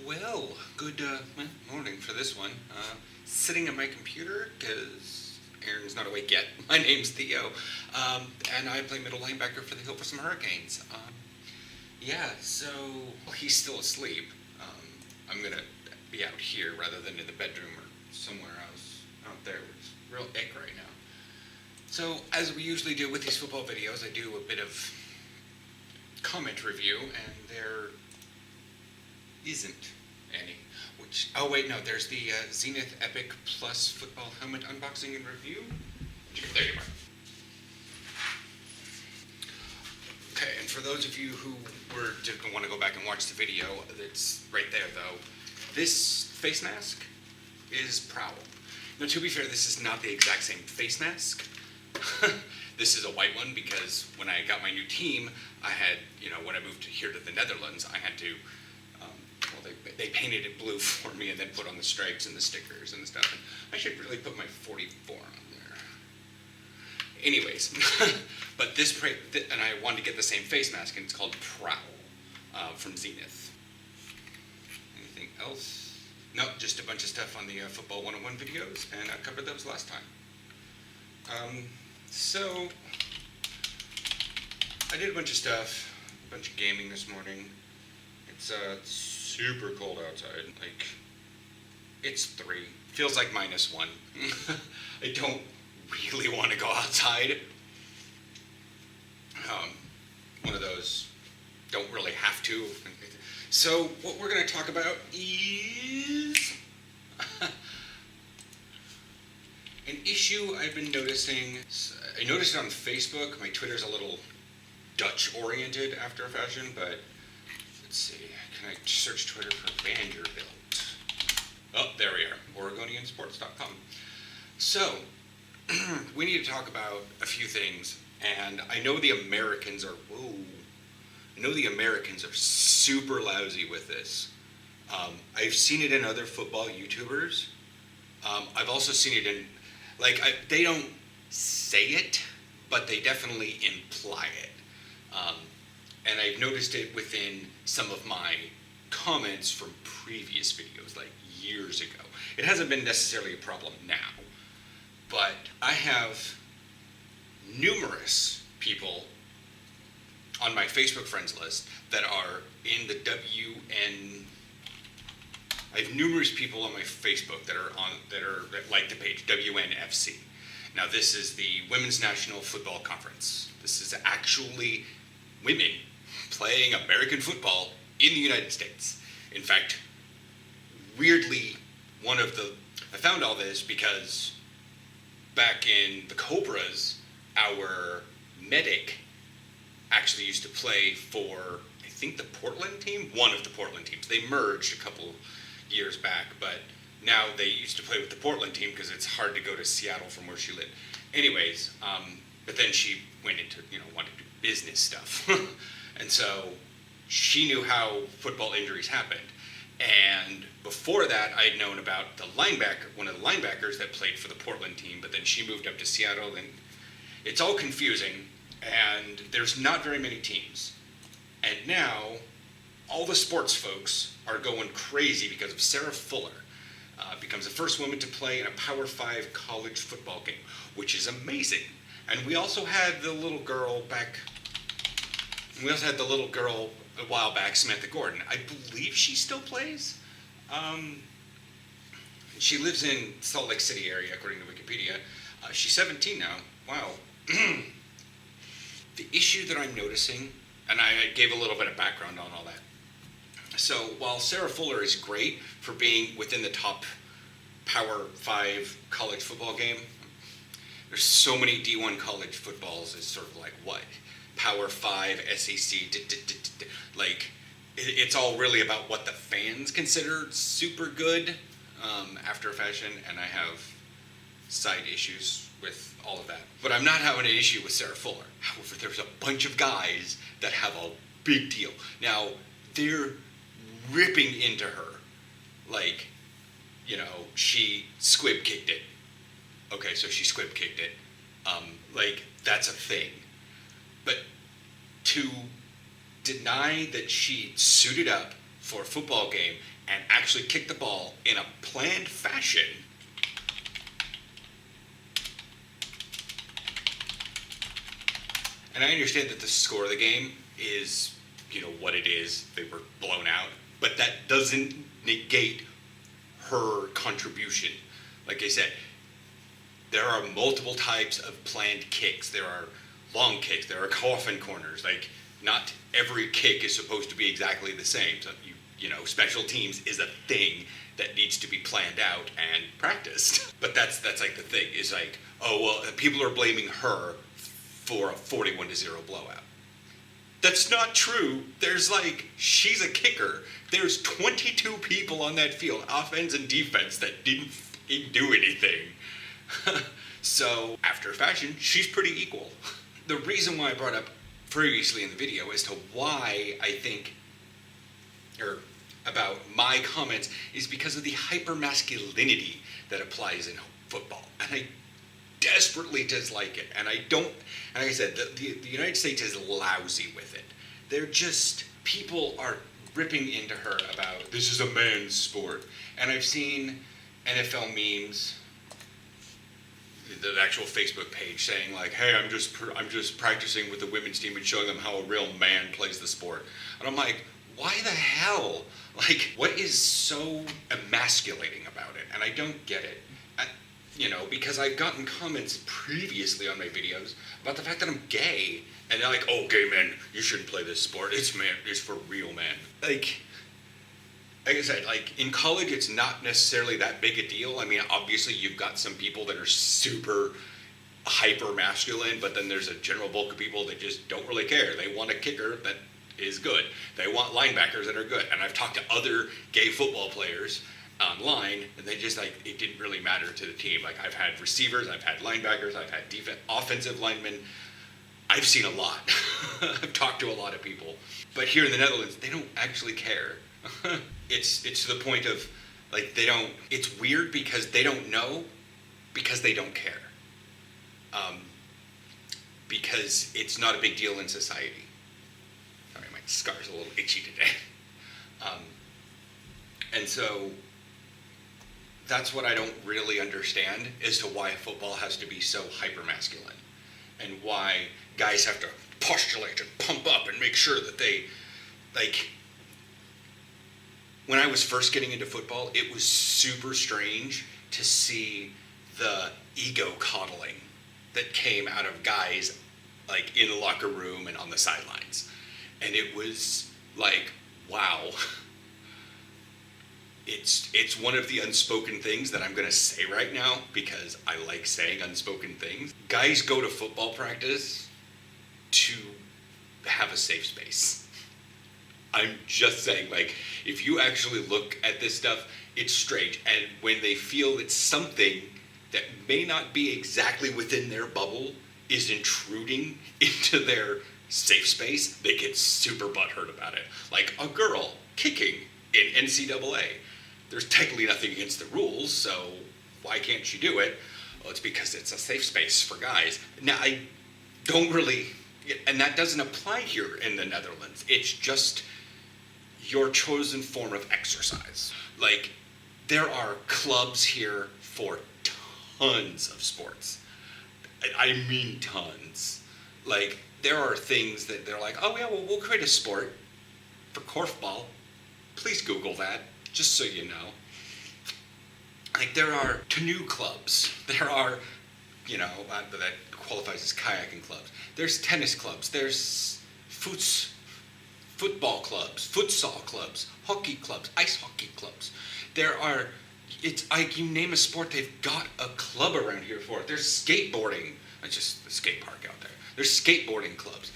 Well, good morning for this one. Sitting at my computer because Aaron's not awake yet. My name's Theo, and I play middle linebacker for the Hilversum Hurricanes. So he's still asleep. I'm gonna be out here rather than in the bedroom or somewhere else out there. It's real ick right now. So, as we usually do with these football videos, I do a bit of comment review, and there isn't any. There's the Zenith Epic Plus football helmet unboxing and review. There you are. Okay, and for those of you who didn't want to go back and watch the video, it's right there though. This face mask is Prowl. Now, to be fair, this is not the exact same face mask. This is a white one because when I got my new team, I had, when I moved here to the Netherlands, I had to, they painted it blue for me and then put on the stripes and the stickers and the stuff. And I should really put my 44 on there. Anyways, but and I wanted to get the same face mask, and it's called Prowl from Zenith. Anything else? No, just a bunch of stuff on the Football 101 videos, and I covered those last time. So, I did a bunch of stuff, a bunch of gaming this morning. It's super cold outside. It's 3. Feels like -1. I don't really want to go outside. One of those, don't really have to. So, what we're going to talk about is an issue I've been noticing. I noticed it on Facebook. My Twitter's a little Dutch-oriented after a fashion, but let's see. Can I search Twitter for Vanderbilt? Oh, there we are. OregonianSports.com. So, we need to talk about a few things, and I know the Americans are super lousy with this. I've seen it in other football YouTubers. I've also seen it in, they don't say it, but they definitely imply it. And I've noticed it within some of my comments from previous videos, years ago. It hasn't been necessarily a problem now, but I have numerous people on my Facebook friends list that are in the I have numerous people on my Facebook that like the page WNFC. Now, this is the Women's National Football Conference. This is actually women playing American football in the United States. In fact, weirdly, I found all this because back in the Cobras, our medic actually used to play for, I think, the Portland team, one of the Portland teams. They merged a couple years back, but now they used to play with the Portland team because it's hard to go to Seattle from where she lived. Anyways, but then she went into, wanted to do business stuff. And so she knew how football injuries happened. And before that, I'd known about one of the linebackers that played for the Portland team, but then she moved up to Seattle, and it's all confusing, and there's not very many teams. And now, all the sports folks are going crazy because of Sarah Fuller. Becomes the first woman to play in a Power 5 college football game, which is amazing. And we also had the little girl a while back, Samantha Gordon. I believe she still plays. She lives in Salt Lake City area, according to Wikipedia. She's 17 now. Wow. The issue that I'm noticing, and I gave a little bit of background on all that. So while Sarah Fuller is great for being within the top Power 5 college football game, there's so many D1 college footballs. It's sort of like what? Power 5, SEC, it's all really about what the fans consider super good after a fashion, and I have side issues with all of that. But I'm not having an issue with Sarah Fuller. However, there's a bunch of guys that have a big deal. Now, they're ripping into her. She squib kicked it. Okay, so she squib kicked it. That's a thing. But to deny that she suited up for a football game and actually kick the ball in a planned fashion, and I understand that the score of the game is, what it is. They were blown out. But that doesn't negate her contribution. Like I said, there are multiple types of planned kicks. There are long kicks. There are coffin corners. Like, not every kick is supposed to be exactly the same. So, special teams is a thing that needs to be planned out and practiced. But that's like the thing, is like, oh, well, people are blaming her for a 41-0 blowout. That's not true. She's a kicker. There's 22 people on that field, offense and defense, that didn't do anything. So, after fashion, she's pretty equal. The reason why I brought up previously in the video as to why I think, or about my comments, is because of the hyper-masculinity that applies in football. And I desperately dislike it. And like I said, the United States is lousy with it. People are ripping into her about, this is a man's sport. And I've seen NFL memes, the actual Facebook page, saying like, hey, I'm just practicing with the women's team and showing them how a real man plays the sport. And I'm like, why the hell? Like, what is so emasculating about it? And I don't get it. Because I've gotten comments previously on my videos about the fact that I'm gay, and they're like, oh, gay men, you shouldn't play this sport. It's for real men. Like I said, in college, it's not necessarily that big a deal. I mean, obviously, you've got some people that are super hyper masculine, but then there's a general bulk of people that just don't really care. They want a kicker that is good. They want linebackers that are good. And I've talked to other gay football players online, and they just it didn't really matter to the team. Like, I've had receivers, I've had linebackers, I've had offensive linemen. I've seen a lot. I've talked to a lot of people. But here in the Netherlands, they don't actually care. It's to the point of, it's weird because they don't know, because they don't care. Because it's not a big deal in society. Sorry, my scar's a little itchy today. And so, that's what I don't really understand, as to why football has to be so hyper-masculine, and why guys have to postulate and pump up and make sure that they, when I was first getting into football, it was super strange to see the ego coddling that came out of guys, in the locker room and on the sidelines. And it was wow. It's one of the unspoken things that I'm going to say right now, because I like saying unspoken things. Guys go to football practice to have a safe space. I'm just saying, if you actually look at this stuff, it's strange. And when they feel that something that may not be exactly within their bubble is intruding into their safe space, they get super butthurt about it. Like a girl kicking in NCAA. There's technically nothing against the rules, so why can't she do it? Well, it's because it's a safe space for guys. Now, I don't really, and that doesn't apply here in the Netherlands. It's just your chosen form of exercise. There are clubs here for tons of sports. I mean tons. There are things that they're like, oh yeah, well, we'll create a sport for korfball. Please Google that, just so you know. There are canoe clubs. There are, that qualifies as kayaking clubs. There's tennis clubs. There's football clubs, futsal clubs, hockey clubs, ice hockey clubs. There are, you name a sport, they've got a club around here for it. There's skateboarding. It's just the skate park out there. There's skateboarding clubs.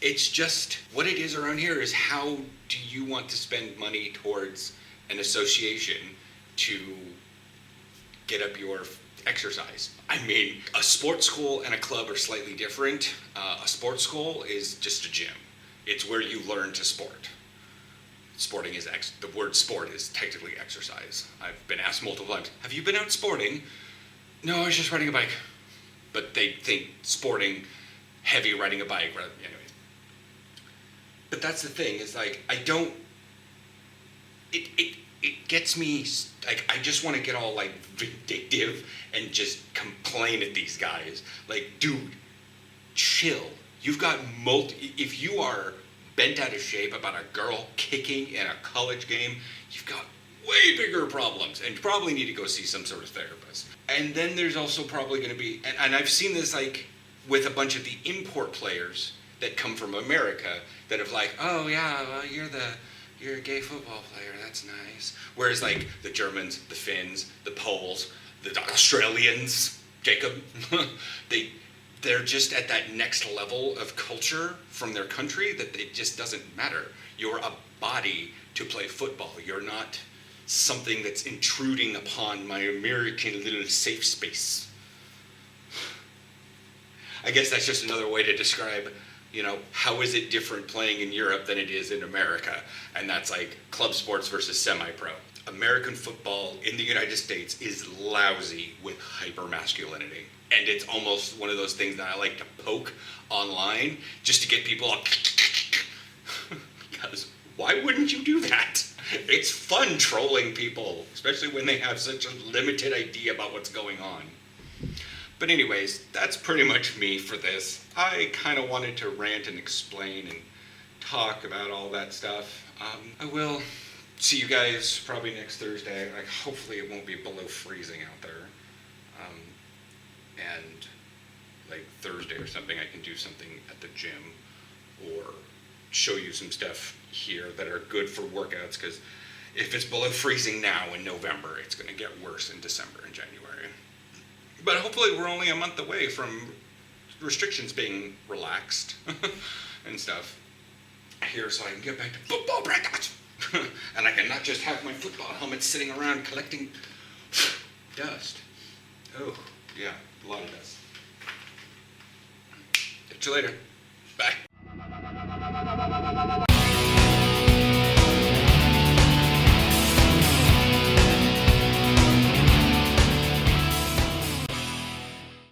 It's just, what it is around here is, how do you want to spend money towards an association to get up your exercise? I mean, a sports school and a club are slightly different. A sports school is just a gym. It's where you learn to sport. Sporting is, the word sport is technically exercise. I've been asked multiple times, have you been out sporting? No, I was just riding a bike. But they think sporting, heavy riding a bike, anyways. But that's the thing, is it gets me, like, I just want to get all, like, vindictive and just complain at these guys. Like, dude, chill. You've got if you are bent out of shape about a girl kicking in a college game, you've got way bigger problems, and you probably need to go see some sort of therapist. And then there's also probably going to be, and I've seen this, like, with a bunch of the import players that come from America that have, like, oh yeah, well, you're a gay football player, that's nice. Whereas, like, the Germans, the Finns, the Poles, the Australians, Jacob, they're just at that next level of culture from their country that it just doesn't matter. You're a body to play football. You're not something that's intruding upon my American little safe space. I guess that's just another way to describe, how is it different playing in Europe than it is in America? And that's like club sports versus semi-pro. American football in the United States is lousy with hyper-masculinity. And it's almost one of those things that I like to poke online just to get people up. Because why wouldn't you do that? It's fun trolling people, especially when they have such a limited idea about what's going on. But anyways, that's pretty much me for this. I kind of wanted to rant and explain and talk about all that stuff. I will see you guys probably next Thursday. Hopefully it won't be below freezing out there. And like Thursday or something, I can do something at the gym or show you some stuff here that are good for workouts, because if it's below freezing now in November, it's going to get worse in December and January. But hopefully we're only a month away from restrictions being relaxed and stuff here, so I can get back to football practice. And I can not just have my football helmet sitting around collecting dust. Oh, yeah, a lot of dust. Catch you later.